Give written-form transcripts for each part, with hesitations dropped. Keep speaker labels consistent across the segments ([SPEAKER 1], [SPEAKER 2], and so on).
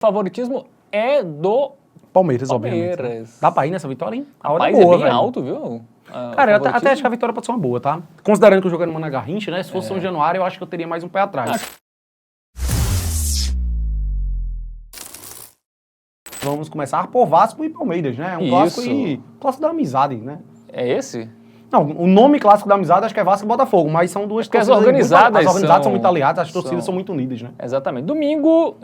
[SPEAKER 1] favoritismo é do
[SPEAKER 2] Palmeiras, obviamente. Né? Dá pra ir nessa vitória, hein? A hora
[SPEAKER 1] Rapaz,
[SPEAKER 2] boa,
[SPEAKER 1] é bem
[SPEAKER 2] velho.
[SPEAKER 1] alto, viu?
[SPEAKER 2] Cara, eu até acho que a vitória pode ser uma boa, tá? Considerando que o jogo é no Mané Garrincha, né? Se fosse São Januário, eu acho que eu teria mais um pé atrás. Vamos começar por Vasco e Palmeiras, né? Um clássico da amizade, né?
[SPEAKER 1] É esse?
[SPEAKER 2] Não, o nome clássico da amizade acho que é Vasco e Botafogo, mas são duas
[SPEAKER 1] torcidas.
[SPEAKER 2] As organizadas
[SPEAKER 1] são
[SPEAKER 2] muito aliadas, as torcidas são muito unidas, né?
[SPEAKER 1] Exatamente. Domingo,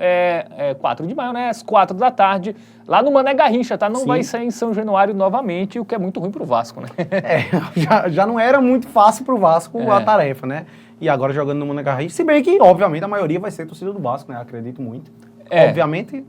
[SPEAKER 1] 4 de maio, né? Às 4 da tarde, lá no Mané Garrincha, tá? Não vai ser em São Januário novamente, o que é muito ruim pro Vasco, né?
[SPEAKER 2] Já não era muito fácil pro Vasco a tarefa, né? E agora jogando no Mané Garrincha, se bem que, obviamente, a maioria vai ser torcida do Vasco, né? Acredito muito. Obviamente,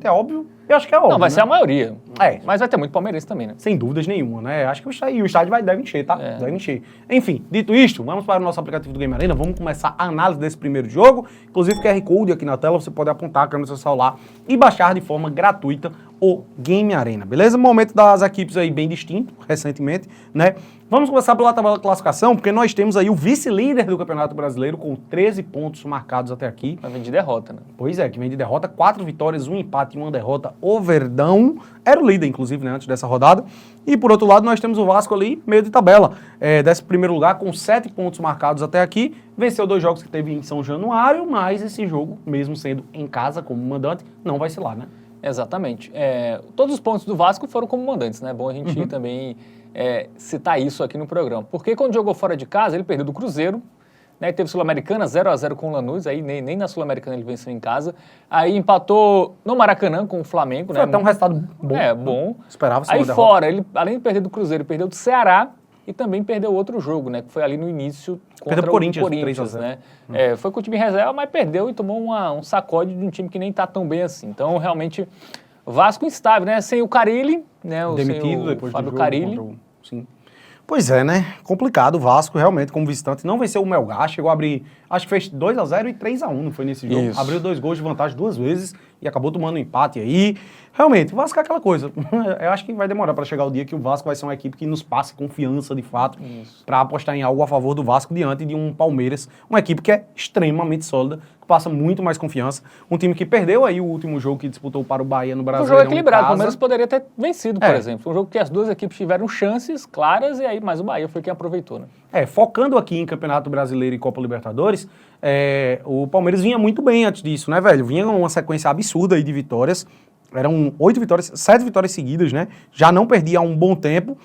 [SPEAKER 2] é óbvio. Eu acho que é óbvio.
[SPEAKER 1] Não, vai ser a maioria. Mas vai ter muito palmeirense também, né?
[SPEAKER 2] Sem dúvidas nenhuma, né? Acho que o estádio deve encher, tá? Deve encher. Enfim, dito isto, vamos para o nosso aplicativo do Game Arena. Vamos começar a análise desse primeiro jogo. Inclusive, o QR Code aqui na tela, você pode apontar a câmera do seu celular e baixar de forma gratuita o Game Arena, beleza? Momento das equipes aí bem distinto, recentemente, né? Vamos começar pela tabela de classificação, porque nós temos aí o vice-líder do Campeonato Brasileiro com 13 pontos marcados até aqui.
[SPEAKER 1] Mas vem de derrota, né?
[SPEAKER 2] Pois é, que vem de derrota, 4 vitórias, 1 empate e 1 derrota. O Verdão era o líder, inclusive, né, antes dessa rodada. E por outro lado, nós temos o Vasco ali, meio de tabela. 11º lugar, com 7 pontos marcados até aqui. Venceu 2 jogos que teve em São Januário, mas esse jogo, mesmo sendo em casa como mandante, não vai ser lá, né?
[SPEAKER 1] Exatamente. Todos os pontos do Vasco foram como mandantes, né? É bom a gente também citar isso aqui no programa. Porque quando jogou fora de casa, ele perdeu do Cruzeiro, né? Teve Sul-Americana 0-0 com o Lanús, aí nem na Sul-Americana ele venceu em casa. Aí empatou no Maracanã com o Flamengo, né?
[SPEAKER 2] Foi até um resultado bom.
[SPEAKER 1] Bom.
[SPEAKER 2] Esperava-se
[SPEAKER 1] aí fora, ele, além de perder do Cruzeiro, perdeu do Ceará e também perdeu outro jogo, né? Que foi ali no início contra o Corinthians, né? Foi com o time reserva, mas perdeu e tomou um sacode de um time que nem tá tão bem assim. Então, realmente, Vasco instável, né? Sem o Carille, né?
[SPEAKER 2] Demitido depois do jogo.
[SPEAKER 1] Carille.
[SPEAKER 2] Sim. Pois é, né? Complicado. O Vasco, realmente, como visitante, não venceu o Melgar. Chegou a abrir, acho que fez 2-0 e 3-1, não foi nesse jogo?
[SPEAKER 1] Isso.
[SPEAKER 2] Abriu 2 gols de vantagem 2 vezes e acabou tomando um empate aí. Realmente, o Vasco é aquela coisa. Eu acho que vai demorar para chegar o dia que o Vasco vai ser uma equipe que nos passe confiança, de fato, para apostar em algo a favor do Vasco diante de um Palmeiras, uma equipe que é extremamente sólida, que passa muito mais confiança. Um time que perdeu aí o último jogo que disputou para o Bahia no Brasil.
[SPEAKER 1] Um jogo equilibrado, o Palmeiras poderia ter vencido, por exemplo. Um jogo que as duas equipes tiveram chances claras e aí mais o Bahia foi quem aproveitou, né?
[SPEAKER 2] Focando aqui em Campeonato Brasileiro e Copa Libertadores, o Palmeiras vinha muito bem antes disso, né, velho? Vinha uma sequência absurda aí de vitórias. Eram 7 vitórias seguidas, né? Já não perdia há um bom tempo.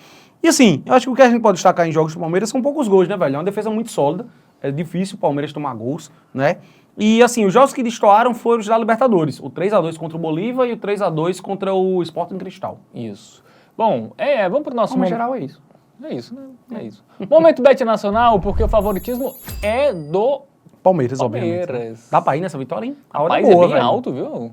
[SPEAKER 2] E assim, eu acho que o que a gente pode destacar em jogos do Palmeiras são poucos gols, né, velho? É uma defesa muito sólida. É difícil o Palmeiras tomar gols, né? E assim, os jogos que destoaram foram os da Libertadores. O 3-2 contra o Bolívar e o 3-2 contra o Sporting Cristal.
[SPEAKER 1] Isso. Bom, vamos pro nosso...
[SPEAKER 2] Como geral é isso.
[SPEAKER 1] É isso, né? É isso. Momento Bet Nacional, porque o favoritismo é do
[SPEAKER 2] Palmeiras, obviamente. Né? Dá pra ir nessa vitória, hein? A hora
[SPEAKER 1] Rapaz,
[SPEAKER 2] boa,
[SPEAKER 1] é bem
[SPEAKER 2] velho.
[SPEAKER 1] alto, viu?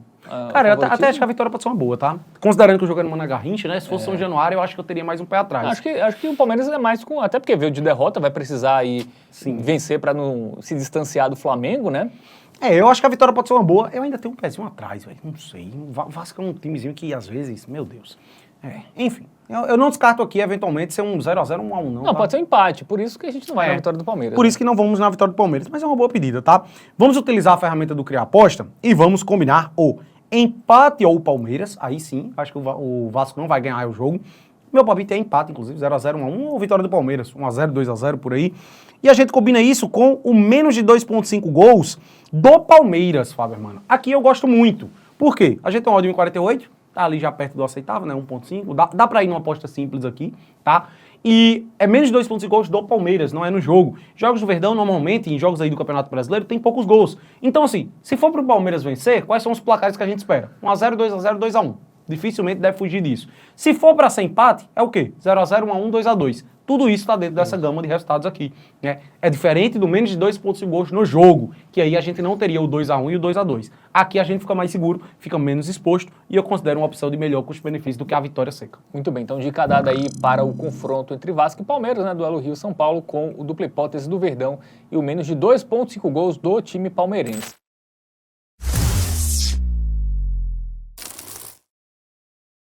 [SPEAKER 2] Cara, eu até acho que a vitória pode ser uma boa, tá? Considerando que o jogo é no Mané Garrincha, né? Se fosse São Januário, eu acho que eu teria mais um pé atrás.
[SPEAKER 1] Acho que o Palmeiras é mais com... Até porque veio de derrota, vai precisar aí vencer pra não se distanciar do Flamengo, né?
[SPEAKER 2] Eu acho que a vitória pode ser uma boa. Eu ainda tenho um pezinho atrás, velho. Não sei. O Vasco é um timezinho que, às vezes, meu Deus. Enfim. Eu não descarto aqui, eventualmente, ser um 0-0, um 1-1, não.
[SPEAKER 1] Não, pode ser um empate. Por isso que a gente não vai na vitória do Palmeiras.
[SPEAKER 2] Por isso que não vamos na vitória do Palmeiras. Mas é uma boa pedida, tá? Vamos utilizar a ferramenta do Criar Aposta e vamos combinar o empate ou o Palmeiras. Aí sim, acho que o Vasco não vai ganhar o jogo. Meu palpite é empate, inclusive, 0-0, 1-1 ou vitória do Palmeiras, 1-0, 2-0, por aí. E a gente combina isso com o menos de 2,5 gols do Palmeiras, Fábio, mano. Aqui eu gosto muito. Por quê? A gente tem um odd 1,48, tá ali já perto do aceitável, né, 1,5. Dá pra ir numa aposta simples aqui, tá? E é menos de 2,5 gols do Palmeiras, não é no jogo. Jogos do Verdão, normalmente, em jogos aí do Campeonato Brasileiro, tem poucos gols. Então, assim, se for pro Palmeiras vencer, quais são os placares que a gente espera? 1-0, 2-0, 2-1. Dificilmente deve fugir disso. Se for para ser empate, é o quê? 0-0, 1-1, 2-2. Tudo isso está dentro dessa gama de resultados aqui. Né? É diferente do menos de 2,5 gols no jogo, que aí a gente não teria o 2-1 e o 2-2. Aqui a gente fica mais seguro, fica menos exposto, e eu considero uma opção de melhor custo-benefício do que a vitória seca.
[SPEAKER 1] Muito bem, então dica dada aí para o confronto entre Vasco e Palmeiras, né? Duelo Rio-São Paulo, com o dupla hipótese do Verdão e o menos de 2,5 gols do time palmeirense.